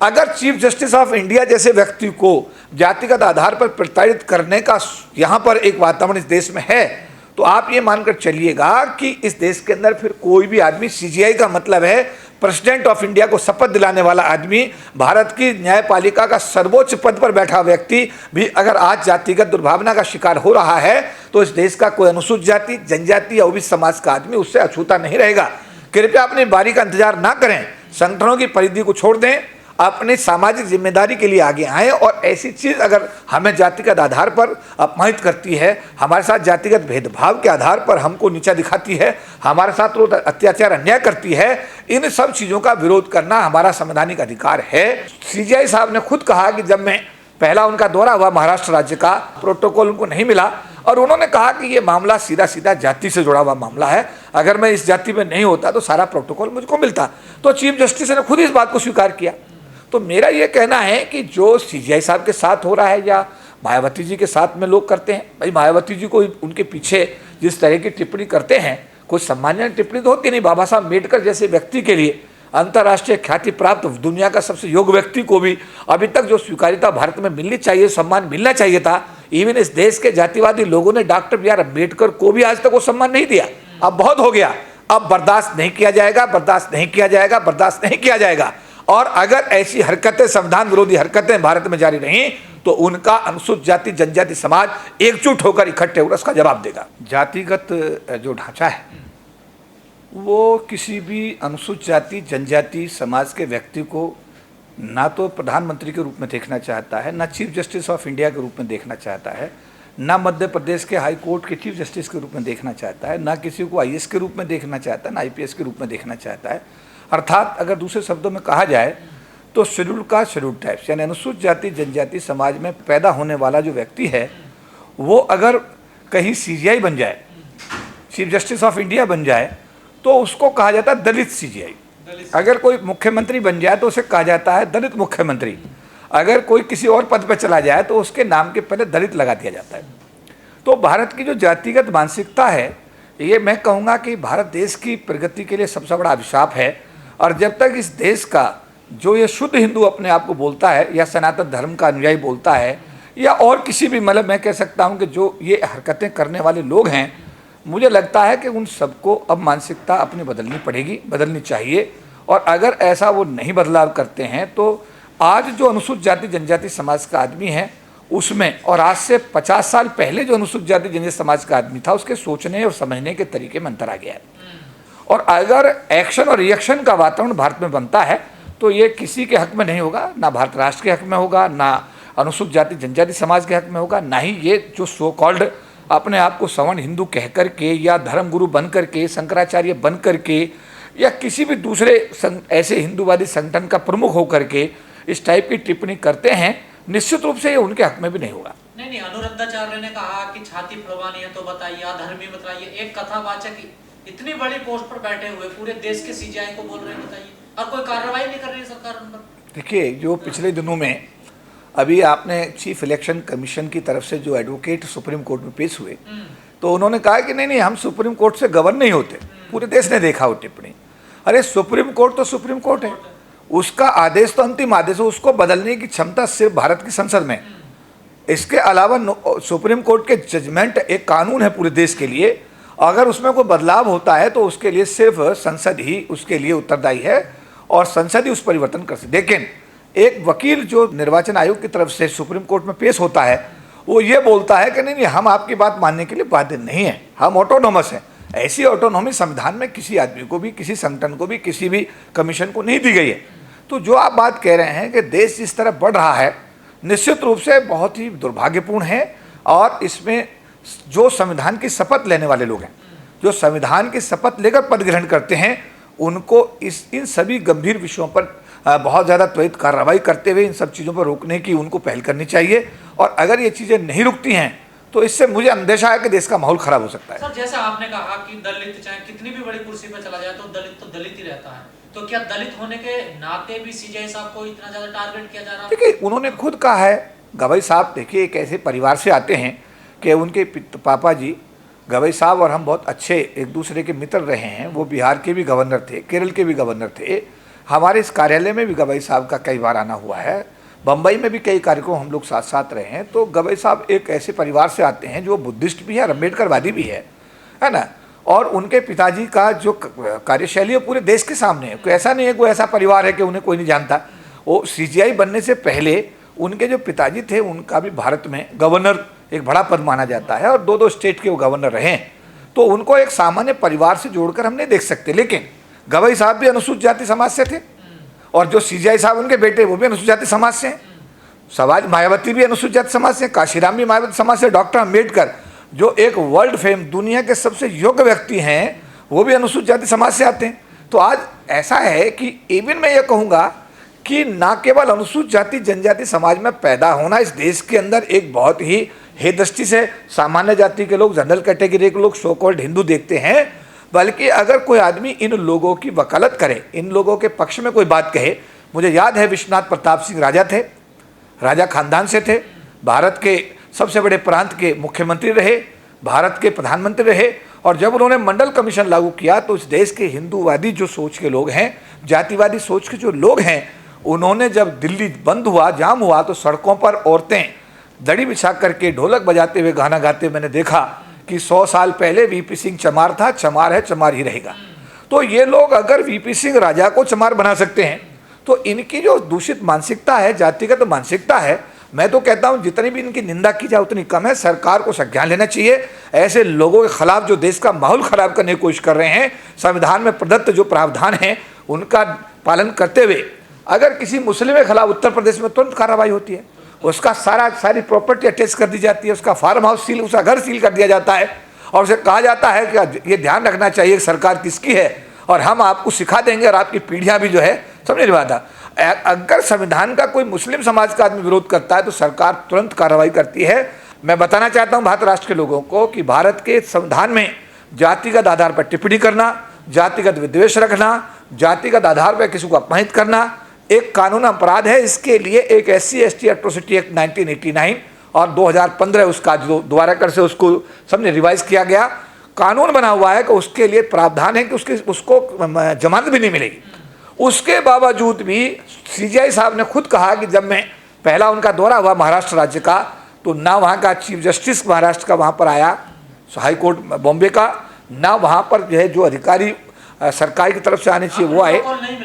अगर chief justice of India जैसे व्यक्ति को जातिगत आधार पर प्रताड़ित करने का यहाँ पर एक वातावरण इस देश में है, तो आप ये मानकर चलिएगा कि इस देश के अंदर फिर कोई भी आदमी, सीजीआई का मतलब है प्रेसिडेंट ऑफ इंडिया को शपथ दिलाने वाला आदमी, भारत की न्यायपालिका का सर्वोच्च पद पर बैठा व्यक्ति भी अगर आज जातिगत दुर्भावना का शिकार हो रहा है, तो इस देश का कोई अनुसूचित जाति, जनजाति या ओबीसी समाज का आदमी उससे अछूता नहीं रहेगा। कृपया अपनी बारी का इंतजार ना करें, संगठनों की परिधि को छोड़ दें, अपनी सामाजिक जिम्मेदारी के लिए आगे आएं। और ऐसी चीज़ अगर हमें जातिगत आधार पर अपमानित करती है, हमारे साथ जातिगत भेदभाव के आधार पर हमको नीचा दिखाती है, हमारे साथ रोज अत्याचार अन्याय करती है, इन सब चीज़ों का विरोध करना हमारा संवैधानिक अधिकार है। सीजीआई साहब ने खुद कहा कि जब मैं पहला उनका दौरा हुआ महाराष्ट्र राज्य का, प्रोटोकॉल उनको नहीं मिला और उन्होंने कहा कि ये मामला सीधा सीधा जाति से जुड़ा हुआ मामला है, अगर मैं इस जाति में नहीं होता तो सारा प्रोटोकॉल मुझको मिलता। तो चीफ जस्टिस ने खुद इस बात को स्वीकार किया। तो मेरा ये कहना है कि जो सीजीआई साहब के साथ हो रहा है या मायावती जी के साथ में लोग करते हैं, भाई मायावती जी को उनके पीछे जिस तरह की टिप्पणी करते हैं, कोई सम्मानजनक टिप्पणी तो होती नहीं। बाबा साहब अम्बेडकर जैसे व्यक्ति के लिए, अंतर्राष्ट्रीय ख्याति प्राप्त दुनिया का सबसे योग्य व्यक्ति को भी अभी तक जो स्वीकार्यता भारत में मिलनी चाहिए, सम्मान मिलना चाहिए था, इवन इस देश के जातिवादी लोगों ने डॉक्टर BR अम्बेडकर को भी आज तक वो सम्मान नहीं दिया। अब बहुत हो गया, अब बर्दाश्त नहीं किया जाएगा, बर्दाश्त नहीं किया जाएगा, बर्दाश्त नहीं किया जाएगा। और अगर ऐसी हरकतें, संविधान विरोधी हरकतें भारत में जारी रहीं, तो उनका अनुसूचित जाति जनजाति समाज एकजुट होकर इकट्ठे होकर उसका जवाब देगा। जातिगत जो ढांचा है वो किसी भी अनुसूचित जाति जनजाति समाज के व्यक्ति को ना तो प्रधानमंत्री के रूप में देखना चाहता है, ना चीफ जस्टिस ऑफ इंडिया के रूप में देखना चाहता है, ना मध्य प्रदेश के हाई कोर्ट के चीफ जस्टिस के रूप में देखना चाहता है, ना किसी को IAS के रूप में देखना चाहता है, ना IPS के रूप में देखना चाहता है। अर्थात अगर दूसरे शब्दों में कहा जाए तो शेड्यूल का शेड्यूल टाइप्स, यानी अनुसूचित जाति जनजाति समाज में पैदा होने वाला जो व्यक्ति है, वो अगर कहीं CGI बन जाए, चीफ जस्टिस ऑफ इंडिया बन जाए, तो उसको कहा जाता है दलित CGI। अगर कोई मुख्यमंत्री बन जाए तो उसे कहा जाता है दलित मुख्यमंत्री। अगर कोई किसी और पद पर चला जाए तो उसके नाम के पहले दलित लगा दिया जाता है। तो भारत की जो जातिगत मानसिकता है, ये मैं कहूँगा कि भारत देश की प्रगति के लिए सबसे बड़ा अभिशाप है। और जब तक इस देश का जो ये शुद्ध हिंदू अपने आप को बोलता है या सनातन धर्म का अनुयायी बोलता है, या और किसी भी, मतलब मैं कह सकता हूँ कि जो ये हरकतें करने वाले लोग हैं, मुझे लगता है कि उन सबको अब मानसिकता अपनी बदलनी पड़ेगी, बदलनी चाहिए। और अगर ऐसा वो नहीं बदलाव करते हैं तो आज जो अनुसूचित जाति जनजाति समाज का आदमी है उसमें, और आज से 50 साल पहले जो अनुसूचित जाति जनजाति समाज का आदमी था, उसके सोचने और समझने के तरीके में अंतर आ गया है। और अगर एक्शन और रिएक्शन का वातावरण भारत में बनता है तो ये किसी के हक में नहीं होगा, ना भारत राष्ट्र के हक में होगा, ना अनुसूचित जाति जनजाति समाज के हक में होगा, ना ही ये जो सो कॉल्ड अपने आप को सवर्ण हिंदू कह करके या धर्मगुरु बन करके, शंकराचार्य बन करके, या किसी भी दूसरे ऐसे हिंदूवादी संगठन का प्रमुख होकर के इस टाइप की टिप्पणी करते हैं, निश्चित रूप से ये उनके हक में भी नहीं होगा। नहीं, अनुरुद्धाचार्य ने कहा कि छाती फुलवानी है तो बताइए, अधर्मी बताइए। एक कथावाचक इतनी बड़ी पोस्ट पर बैठे हुए पूरे देश के CGI को बोल रहे हैं, बताइए, और कोई कार्रवाई नहीं कर रही है सरकार उन पर। देखिए, जो पिछले दिनों में अभी आपने चीफ इलेक्शन कमीशन की तरफ से जो एडवोकेट सुप्रीम कोर्ट में पेश हुए, तो उन्होंने कहा कि नहीं, हम सुप्रीम कोर्ट से गवर्न नहीं होते। पूरे देश ने देखा वो टिप्पणी। अरे सुप्रीम कोर्ट तो सुप्रीम कोर्ट है, उसका आदेश तो अंतिम आदेश है, उसको बदलने की क्षमता सिर्फ भारत की संसद में। इसके अलावा सुप्रीम कोर्ट के जजमेंट एक कानून है पूरे देश के लिए, अगर उसमें कोई बदलाव होता है तो उसके लिए सिर्फ संसद ही उसके लिए उत्तरदायी है और संसद ही उस परिवर्तन कर सकती। लेकिन एक वकील जो निर्वाचन आयोग की तरफ से सुप्रीम कोर्ट में पेश होता है, वो ये बोलता है कि नहीं, हम आपकी बात मानने के लिए बाध्य नहीं है, हम ऑटोनोमस हैं। ऐसी ऑटोनॉमी संविधान में किसी आदमी को भी, किसी संगठन को भी, किसी भी कमीशन को नहीं दी गई है। तो जो आप बात कह रहे हैं कि देश जिस तरह बढ़ रहा है, निश्चित रूप से बहुत ही दुर्भाग्यपूर्ण है। और इसमें जो संविधान की शपथ लेने वाले लोग हैं, जो संविधान की शपथ लेकर पद ग्रहण करते हैं, उनको इन सभी गंभीर विषयों पर बहुत ज़्यादा त्वरित कार्रवाई करते हुए इन सब चीज़ों पर रोकने की उनको पहल करनी चाहिए। और अगर ये चीज़ें नहीं रुकती हैं तो इससे मुझे अंदेशा है कि देश का माहौल खराब हो सकता है। सर, जैसा आपने कहा कि दलित चाहे कितनी भी बड़ी कुर्सी पर चला जाए तो दलित ही रहता है, तो क्या दलित होने के नाते भी CGI साहब को इतना ज्यादा टारगेट किया जा रहा है? देखिए, उन्होंने खुद कहा है, गवई साहब देखिए एक ऐसे परिवार से आते हैं कि उनके पापा जी गवई साहब और हम बहुत अच्छे एक दूसरे के मित्र रहे हैं। वो बिहार के भी गवर्नर थे, केरल के भी गवर्नर थे, हमारे इस कार्यालय में भी गवई साहब का कई बार आना हुआ है, बम्बई में भी कई कार्यक्रम हम लोग साथ साथ रहे हैं। तो गवई साहब एक ऐसे परिवार से आते हैं जो बुद्धिस्ट भी है और अम्बेडकरवादी भी है ना। और उनके पिताजी का जो कार्यशैली है पूरे देश के सामने है। कोई ऐसा नहीं है कोई ऐसा परिवार है कि उन्हें कोई नहीं जानता। वो सीजीआई बनने से पहले उनके जो पिताजी थे उनका भी भारत में गवर्नर एक बड़ा पद माना जाता है और 2 स्टेट के वो गवर्नर रहे हैं। तो उनको एक सामान्य परिवार से जोड़कर हम नहीं देख सकते। लेकिन गवई साहब भी अनुसूचित जाति समाज से थे और जो सीजीआई साहब उनके बेटे वो भी अनुसूचित जाति समाज से हैं। सवाज मायावती भी अनुसूचित जाति समाज से, काशीराम भी मायावती समाज से, डॉक्टर अम्बेडकर जो एक वर्ल्ड फेम दुनिया के सबसे योग्य व्यक्ति हैं वो भी अनुसूचित जाति समाज से आते हैं। तो आज ऐसा है कि इवन मैं ये कहूँगा कि ना केवल अनुसूचित जाति जनजाति समाज में पैदा होना इस देश के अंदर एक बहुत ही हे दृष्टि से सामान्य जाति के लोग, जनरल कैटेगरी के लोग, सो कॉल्ड हिंदू देखते हैं, बल्कि अगर कोई आदमी इन लोगों की वकालत करे, इन लोगों के पक्ष में कोई बात कहे। मुझे याद है विश्वनाथ प्रताप सिंह राजा थे, राजा खानदान से थे, भारत के सबसे बड़े प्रांत के मुख्यमंत्री रहे, भारत के प्रधानमंत्री रहे। और जब उन्होंने मंडल कमीशन लागू किया तो इस देश के हिंदूवादी जो सोच के लोग हैं, जातिवादी सोच के जो लोग हैं, उन्होंने जब दिल्ली बंद हुआ, जाम हुआ, तो सड़कों पर औरतें दड़ी बिछा करके ढोलक बजाते हुए गाना गाते मैंने देखा कि 100 साल पहले वीपी सिंह चमार था, चमार है, चमार ही रहेगा। तो ये लोग अगर वीपी सिंह राजा को चमार बना सकते हैं तो इनकी जो दूषित मानसिकता है, जातिगत मानसिकता है, मैं तो कहता हूं जितनी भी इनकी निंदा की जाए उतनी कम है। सरकार को संज्ञान लेना चाहिए। ऐसे लोगों के खिलाफ जो देश का माहौल खराब करने की कोशिश कर रहे हैं, संविधान में प्रदत्त जो प्रावधान है उनका पालन करते हुए अगर किसी मुस्लिम के खिलाफ उत्तर प्रदेश में तुरंत कार्रवाई होती है, उसका सारी प्रॉपर्टी अटैच कर दी जाती है, उसका फार्म हाउस सील, उसका घर सील कर दिया जाता है और उसे कहा जाता है कि ये ध्यान रखना चाहिए कि सरकार किसकी है और हम आपको सिखा देंगे और आपकी पीढ़ियां भी जो है समझ नहीं पाता। अगर संविधान का कोई मुस्लिम समाज का आदमी विरोध करता है तो सरकार तुरंत कार्रवाई करती है। मैं बताना चाहता हूं भारत राष्ट्र के लोगों को कि भारत के संविधान में जातिगत आधार पर टिप्पणी करना, जातिगत विद्वेष रखना, जातिगत आधार पर किसी को अपमानित करना एक कानून अपराध है। इसके लिए एक SC/ST एट्रोसिटी एक्ट 1989 और 2015 उसका जो दोबारा कर से उसको सबने रिवाइज किया गया, कानून बना हुआ है कि उसके लिए प्रावधान है कि उसको जमानत भी नहीं मिलेगी। उसके बावजूद भी सीजीआई साहब ने खुद कहा कि जब मैं पहला उनका दौरा हुआ महाराष्ट्र राज्य का, तो ना वहाँ का चीफ जस्टिस महाराष्ट्र का वहाँ पर आया, हाई कोर्ट बॉम्बे का, ना वहाँ पर जो है जो अधिकारी सरकार की तरफ से आने चाहिए वो आए।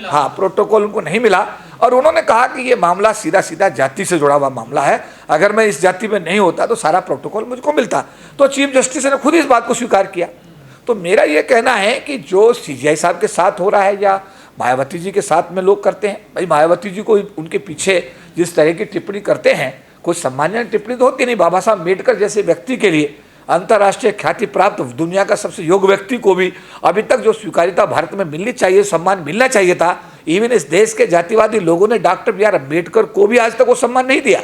हाँ, प्रोटोकॉल उनको नहीं मिला और उन्होंने कहा कि ये मामला सीधा सीधा जाति से जुड़ा हुआ मामला है, अगर मैं इस जाति में नहीं होता तो सारा प्रोटोकॉल मुझको मिलता। तो चीफ जस्टिस ने खुद इस बात को स्वीकार किया। तो मेरा ये कहना है कि जो सीजीआई साहब के साथ हो रहा है या मायावती जी के साथ में लोग करते हैं, भाई मायावती जी को उनके पीछे जिस तरह की टिप्पणी करते हैं, कोई सम्मानजनक टिप्पणी तो होती नहीं। बाबा साहब अम्बेडकर जैसे व्यक्ति के लिए, अंतर्राष्ट्रीय ख्याति प्राप्त दुनिया का सबसे योग्य व्यक्ति को भी अभी तक जो स्वीकार्यता भारत में मिलनी चाहिए, सम्मान मिलना चाहिए था, इवन इस देश के जातिवादी लोगों ने डॉक्टर BR अम्बेडकर को भी आज तक वो सम्मान नहीं दिया।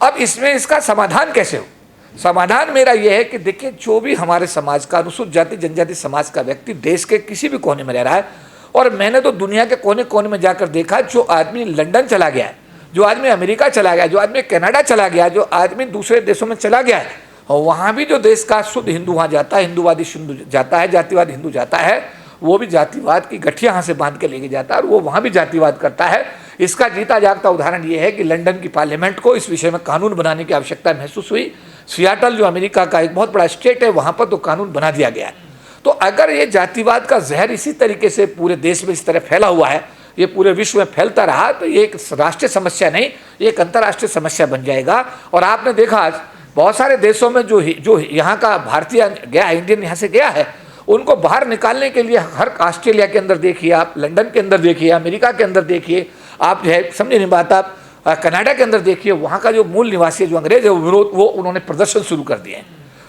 अब इसमें इसका समाधान कैसे हो? समाधान मेरा यह है कि देखिए, जो भी हमारे समाज का अनुसूचित जाति जनजाति समाज का व्यक्ति देश के किसी भी कोने में रह रहा है, और मैंने तो दुनिया के कोने कोने में जाकर देखा, जो आदमी लंदन चला गया है, जो आदमी अमेरिका चला गया, जो आदमी कनाडा चला गया, जो आदमी दूसरे देशों में चला गया है, और वहाँ भी जो देश का शुद्ध हिंदू वहाँ जाता है, हिंदूवादी हिंदू जाता है, जातिवाद हिंदू जाता है, वो भी जातिवाद की गठिया यहाँ से बांध के लेके जाता है और वो वहाँ भी जातिवाद करता है। इसका जीता जागता उदाहरण ये है कि लंदन की पार्लियामेंट को इस विषय में कानून बनाने की आवश्यकता महसूस हुई। सियाटल जो अमेरिका का एक बहुत बड़ा स्टेट है, वहाँ पर तो कानून बना दिया गया है। तो अगर ये जातिवाद का जहर इसी तरीके से पूरे देश में इस तरह फैला हुआ है, ये पूरे विश्व में फैलता रहा, तो ये एक राष्ट्रीय समस्या नहीं, ये एक अंतर्राष्ट्रीय समस्या बन जाएगा। और आपने देखा आज बहुत सारे देशों में जो यहाँ का भारतीय गया, इंडियन यहाँ से गया है, उनको बाहर निकालने के लिए हर ऑस्ट्रेलिया के अंदर देखिए, आप लंदन के अंदर देखिए, अमेरिका के अंदर देखिए, आप जो है समझे नहीं बात, आप कनाडा के अंदर देखिए, वहाँ का जो मूल निवासी जो अंग्रेज है वो विरोध, वो उन्होंने प्रदर्शन शुरू कर दिए हैं।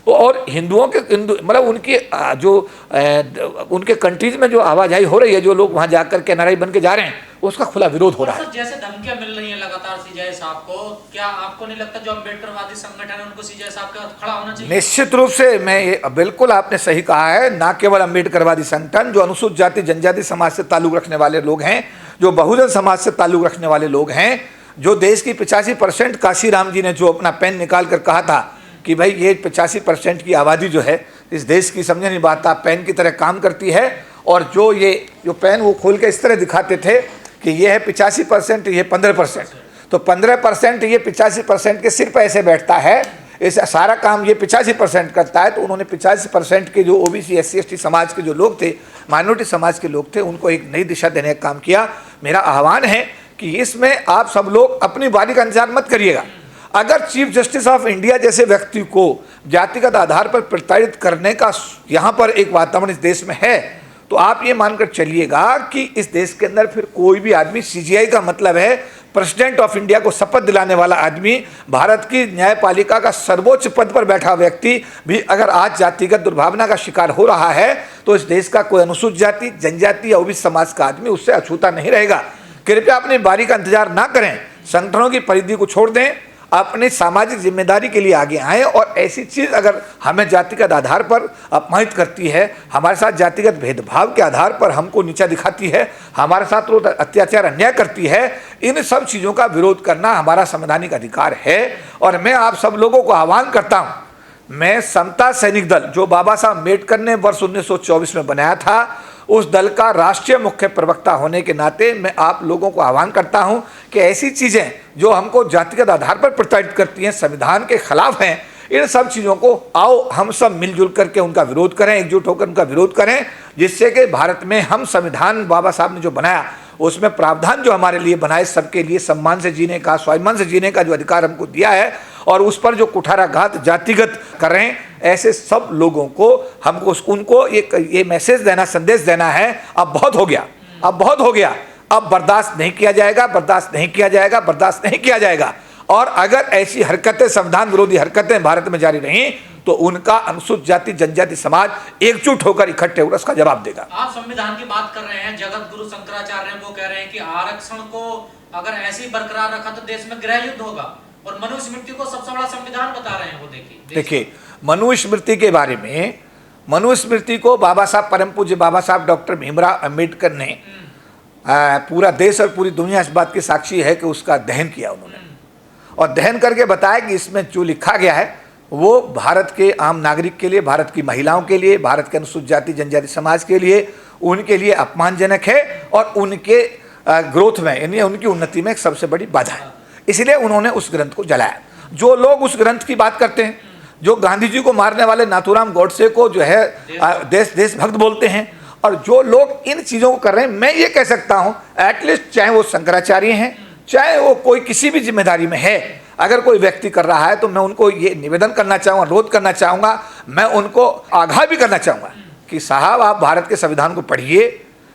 तो और हिंदुओं के मतलब उनकी जो उनके कंट्रीज में जो आवाजाही हो रही है, जो लोग वहाँ जाकर के NRI बन के जा रहे हैं, उसका खुला विरोध हो रहा है। जैसे धमकियां मिल रही हैं लगातार सीजीआई साहब को, क्या आपको नहीं लगता जो अम्बेडकरवादी संगठन है उनको सीजीआई साहब के साथ खड़ा होना चाहिए? निश्चित रूप से, मैं बिल्कुल आपने सही कहा है। ना केवल अम्बेडकरवादी संगठन, जो अनुसूचित जाति जनजाति समाज से ताल्लुक रखने वाले लोग हैं, जो बहुजन समाज से ताल्लुक रखने वाले लोग हैं, जो देश की 85% काशीराम जी ने जो अपना पेन निकाल कर कहा था कि भाई ये 85% की आबादी जो है इस देश की, समझे नहीं बात, पेन की तरह काम करती है। और जो पेन वो खोल के इस तरह दिखाते थे कि ये है 85%, ये 15%, तो 15% ये 85% के सिर पे ऐसे बैठता है, ऐसा सारा काम ये 85% करता है। तो उन्होंने 85% के जो ओबीसी SC ST समाज के जो लोग थे, माइनॉरिटी समाज के लोग थे, उनको एक नई दिशा देने का काम किया। मेरा आह्वान है कि इसमें आप सब लोग अपनी बारी का इंतजार मत करिएगा। अगर चीफ जस्टिस ऑफ इंडिया जैसे व्यक्ति को जातिगत आधार पर प्रताड़ित करने का यहाँ पर एक वातावरण इस देश में है, तो आप ये मानकर चलिएगा कि इस देश के अंदर फिर कोई भी आदमी, CGI का मतलब है प्रेसिडेंट ऑफ इंडिया को शपथ दिलाने वाला आदमी, भारत की न्यायपालिका का सर्वोच्च पद पर बैठा व्यक्ति भी अगर आज जातिगत दुर्भावना का शिकार हो रहा है, तो इस देश का कोई अनुसूचित जाति, जनजाति या ओबीसी समाज का आदमी उससे अछूता नहीं रहेगा। कृपया अपनी बारी का इंतजार ना करें, संगठनों की परिधि को छोड़ दें, अपनी सामाजिक जिम्मेदारी के लिए आगे आएं। और ऐसी चीज़ अगर हमें जातिगत आधार पर अपमानित करती है, हमारे साथ जातिगत भेदभाव के आधार पर हमको नीचा दिखाती है, हमारे साथ वो अत्याचार अन्याय करती है, इन सब चीज़ों का विरोध करना हमारा संवैधानिक अधिकार है। और मैं आप सब लोगों को आह्वान करता हूँ, मैं समता सैनिक दल जो बाबा साहब अम्बेडकर ने वर्ष 1924 में बनाया था, उस दल का राष्ट्रीय मुख्य प्रवक्ता होने के नाते मैं आप लोगों को आह्वान करता हूं कि ऐसी चीज़ें जो हमको जातिगत आधार पर प्रताड़ित करती हैं, संविधान के खिलाफ हैं, इन सब चीज़ों को आओ हम सब मिलजुल करके उनका विरोध करें, एकजुट होकर उनका विरोध करें, जिससे कि भारत में हम संविधान बाबा साहब ने जो बनाया उसमें प्रावधान जो हमारे लिए बनाए, सबके लिए सम्मान से जीने का, स्वाभिमान से जीने का जो अधिकार हमको दिया है, और उस पर जो कुठाराघात जातिगत कर रहे हैं, ऐसे सब लोगों को हमको उनको ये मैसेज देना, संदेश देना है, अब बहुत हो गया, अब बहुत हो गया, अब बर्दाश्त नहीं किया जाएगा, बर्दाश्त नहीं किया जाएगा, बर्दाश्त नहीं किया जाएगा। और अगर ऐसी हरकतें, संविधान विरोधी हरकतें भारत में जारी रहीं, तो उनका अनुसूचित जाति, जनजाति समाज एकजुट होकर इकट्ठे होकर उसका जवाब देगा। आप संविधान की बात कर रहे हैं, जगत गुरु शंकराचार्य वो कह रहे हैं कि आरक्षण को अगर ऐसे ही बरकरार रखा तो देश में गृह युद्ध होगा, और मनुस्मृति को सबसे बड़ा संविधान बता रहे हैं। वो देखिए मनुस्मृति के बारे में, मनुस्मृति को बाबा साहब, परम पूज्य बाबा साहब डॉक्टर भीमराव अंबेडकर ने, पूरा देश और पूरी दुनिया इस बात की साक्षी है कि उसका दहन किया उन्होंने, और दहन करके बताया कि इसमें जो लिखा गया है वो भारत के आम नागरिक के लिए, भारत की महिलाओं के लिए, भारत के अनुसूचित जाति जनजाति समाज के लिए, उनके लिए अपमानजनक है और उनके ग्रोथ में, यानी उनकी उन्नति में एक सबसे बड़ी बाधा है। इसलिए उन्होंने उस ग्रंथ को जलाया। जो लोग उस ग्रंथ की बात करते हैं, जो गांधी जी को मारने वाले नाथूराम गोडसे को जो है देशभक्त बोलते हैं, और जो लोग इन चीज़ों को कर रहे हैं, मैं ये कह सकता हूँ एटलीस्ट चाहे वो शंकराचार्य हैं, चाहे वो कोई किसी भी जिम्मेदारी में है, अगर कोई व्यक्ति कर रहा है तो मैं उनको ये निवेदन करना चाहूँगा, अनुरोध करना चाहूँगा, मैं उनको आगाह भी करना चाहूँगा कि साहब आप भारत के संविधान को पढ़िए,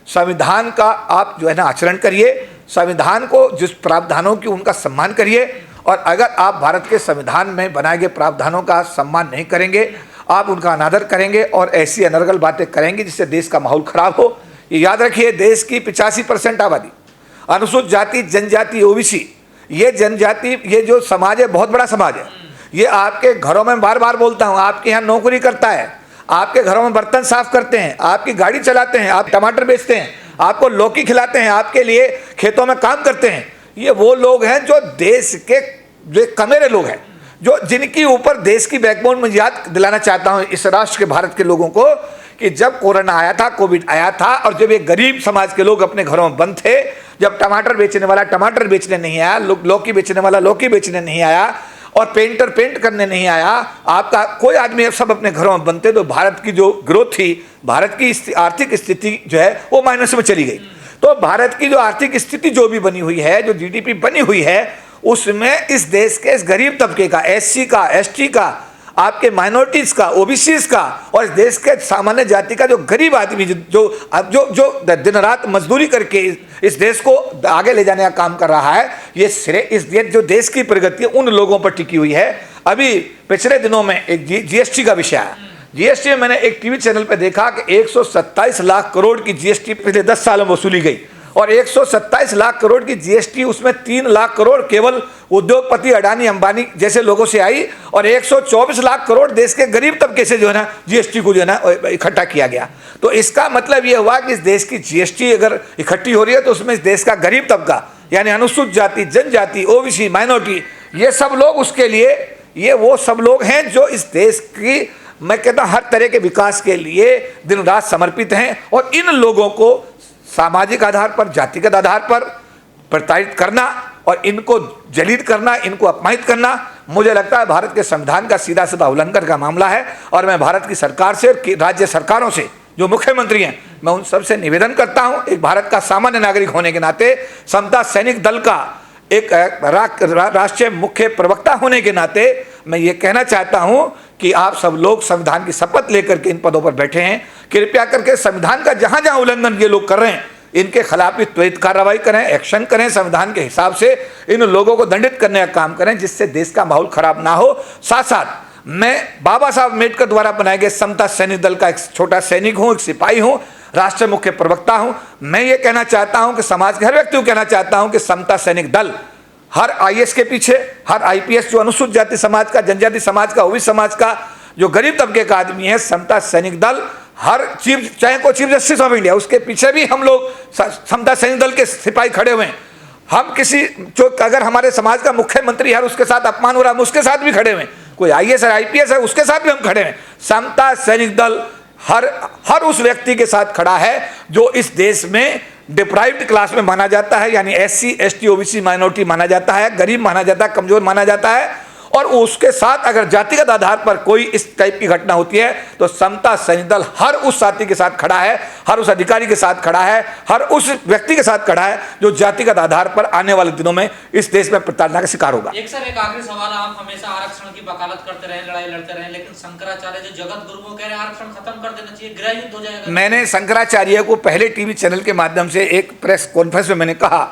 संविधान का आप जो है ना आचरण करिए, संविधान को जिस प्रावधानों की उनका सम्मान करिए, और अगर आप भारत के संविधान में बनाए गए प्रावधानों का सम्मान नहीं करेंगे, आप उनका अनादर करेंगे और ऐसी अनर्गल बातें करेंगे जिससे देश का माहौल खराब हो। ये याद रखिए, देश की 85% आबादी अनुसूचित जाति, जनजाति, ओबीसी, ये जनजाति, ये जो समाज है बहुत बड़ा समाज है। ये आपके घरों में, बार बार बोलता हूँ, आपके यहाँ नौकरी करता है, आपके घरों में बर्तन साफ करते हैं, आपकी गाड़ी चलाते हैं, आप टमाटर बेचते हैं, आपको लौकी खिलाते हैं, आपके लिए खेतों में काम करते हैं। ये वो लोग हैं जो देश के जो कमेरे लोग हैं, जो जिनकी ऊपर देश की बैकबोन में याद दिलाना चाहता हूँ इस राष्ट्र के, भारत के लोगों को, कि जब कोरोना आया था, कोविड आया था, और जब एक गरीब समाज के लोग अपने घरों में बंद थे, जब टमाटर बेचने वाला टमाटर बेचने नहीं आया, लौकी बेचने वाला लौकी बेचने नहीं आया, और पेंटर पेंट करने नहीं आया, आपका कोई आदमी, सब अपने घरों में बनते, तो भारत की जो ग्रोथ थी, भारत की आर्थिक स्थिति जो है वो माइनस में चली गई। तो भारत की जो आर्थिक स्थिति जो भी बनी हुई है, जो जीडीपी बनी हुई है, उसमें इस देश के इस गरीब तबके का, SC का, ST का, आपके माइनॉरिटीज का, ओबीसीज का, और इस देश के सामान्य जाति का जो गरीब आदमी जो दिन रात मजदूरी करके इस देश को आगे ले जाने का काम कर रहा है, ये श्रेय इस जो देश की प्रगति है उन लोगों पर टिकी हुई है। अभी पिछले दिनों में एक GST का विषय है। GST में मैंने एक टीवी चैनल पर देखा कि 127 लाख करोड़ की GST पिछले 10 सालों में वसूली गई, और 127 लाख करोड़ की GST, उसमें 3 लाख करोड़ केवल उद्योगपति अडानी अंबानी जैसे लोगों से आई, और 124 लाख करोड़ देश के गरीब तबके से जो है ना GST को जो है ना इकट्ठा किया गया। तो इसका मतलब ये हुआ कि इस देश की GST अगर इकट्ठी हो रही है तो उसमें इस देश का गरीब तबका, यानी अनुसूचित जाति, जनजाति, ओबीसी, माइनॉरिटी, ये सब लोग, उसके लिए ये वो सब लोग हैं जो इस देश की, मैं कहता हूँ, हर तरह के विकास के लिए दिन रात समर्पित हैं। और इन लोगों को सामाजिक आधार पर, जातिगत आधार पर प्रताड़ित करना और इनको जलील करना, इनको अपमानित करना, मुझे लगता है भारत के संविधान का सीधा सीधा उल्लंघन का मामला है। और मैं भारत की सरकार से, राज्य सरकारों से, जो मुख्यमंत्री हैं, मैं उन सबसे निवेदन करता हूं, एक भारत का सामान्य नागरिक होने के नाते, समता सैनिक दल का एक राष्ट्रीय मुख्य प्रवक्ता होने के नाते मैं ये कहना चाहता हूं कि आप सब लोग संविधान की शपथ लेकर के इन पदों पर बैठे हैं, कृपया करके संविधान का जहां जहां उल्लंघन ये लोग कर रहे हैं, इनके खिलाफ भी त्वरित कार्रवाई करें, एक्शन करें, संविधान के हिसाब से इन लोगों को दंडित करने का काम करें, जिससे देश का माहौल खराब ना हो। साथ साथ मैं बाबा साहब अम्बेडकर द्वारा बनाए गए समता सैनिक दल का एक छोटा सैनिक हूं, एक सिपाही हूं, राष्ट्रीय मुख्य प्रवक्ता हूं। मैं ये कहना चाहता हूं कि समाज के हर व्यक्ति को कहना चाहता हूं कि समता सैनिक दल हर आईएएस के पीछे, हर आईपीएस जो अनुसूचित जाति समाज का, जनजाति समाज का, ओबीसी समाज का, जो गरीब तबके का आदमी है, समता सैनिक दल हर चीफ, चाहे को चीफ जस्टिस ऑफ इंडिया, उसके पीछे भी हम लोग समता सैनिक दल के सिपाही खड़े हुए हैं। हम किसी जो अगर हमारे समाज का मुख्यमंत्री है, उसके साथ अपमान हो रहा है, हम उसके साथ भी खड़े हुए हैं। कोई आईएएस है, आईपीएस है, उसके साथ भी हम खड़े हैं। समता सैनिक दल हर उस व्यक्ति के साथ खड़ा है जो इस देश में डिप्राइव्ड क्लास में माना जाता है, यानी एससी, एसटी, ओबीसी माइनॉरिटी माना जाता है, गरीब माना जाता है, कमजोर माना जाता है। और उसके साथ अगर जातिगत आधार पर कोई इस टाइप की घटना होती है तो समता सैनिक दल हर उस साथी के साथ खड़ा है, हर उस अधिकारी के साथ खड़ा है, हर उस व्यक्ति के साथ खड़ा है जो जातिगत आधार पर आने वाले दिनों में इस देश में प्रताड़ना का शिकार होगा। एक आखिरी सवाल, आप हमेशा आरक्षण की वकालत करते रहे, लड़ाई लड़ते रहे, लेकिन शंकराचार्य जो जगत गुरु वो कह रहे हैं आरक्षण खत्म कर देना चाहिए, गृह युद्ध हो जाएगा। मैंने शंकराचार्य को पहले टीवी चैनल के माध्यम से एक प्रेस कॉन्फ्रेंस में मैंने कहा,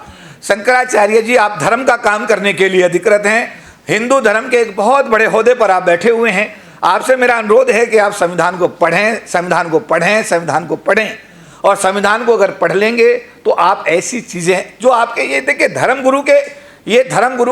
शंकराचार्य जी आप धर्म का काम करने के लिए अधिकृत हैं, हिंदू धर्म के एक बहुत बड़े ओहदे पर आप बैठे हुए हैं, आपसे मेरा अनुरोध है कि आप संविधान को पढ़ें, संविधान को पढ़ें, संविधान को पढ़ें। और संविधान को अगर पढ़ लेंगे तो आप ऐसी चीज़ें जो आपके, ये देखिए धर्मगुरु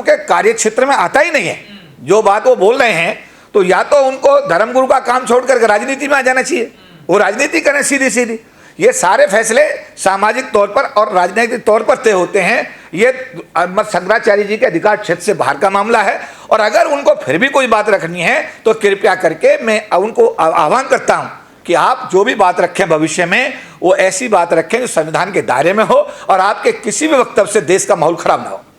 के कार्य क्षेत्र में आता ही नहीं है। जो बात वो बोल रहे हैं तो या तो उनको धर्मगुरु का काम छोड़ करके राजनीति में आ जाना चाहिए, वो राजनीति करें सीधी सीधी। ये सारे फैसले सामाजिक तौर पर और राजनीतिक तौर पर तय होते हैं। ये शंकराचार्य जी के अधिकार क्षेत्र से बाहर का मामला है। और अगर उनको फिर भी कोई बात रखनी है तो कृपया करके मैं उनको आह्वान करता हूं कि आप जो भी बात रखें भविष्य में, वो ऐसी बात रखें जो संविधान के दायरे में हो और आपके किसी भी वक्तव्य से देश का माहौल खराब ना हो।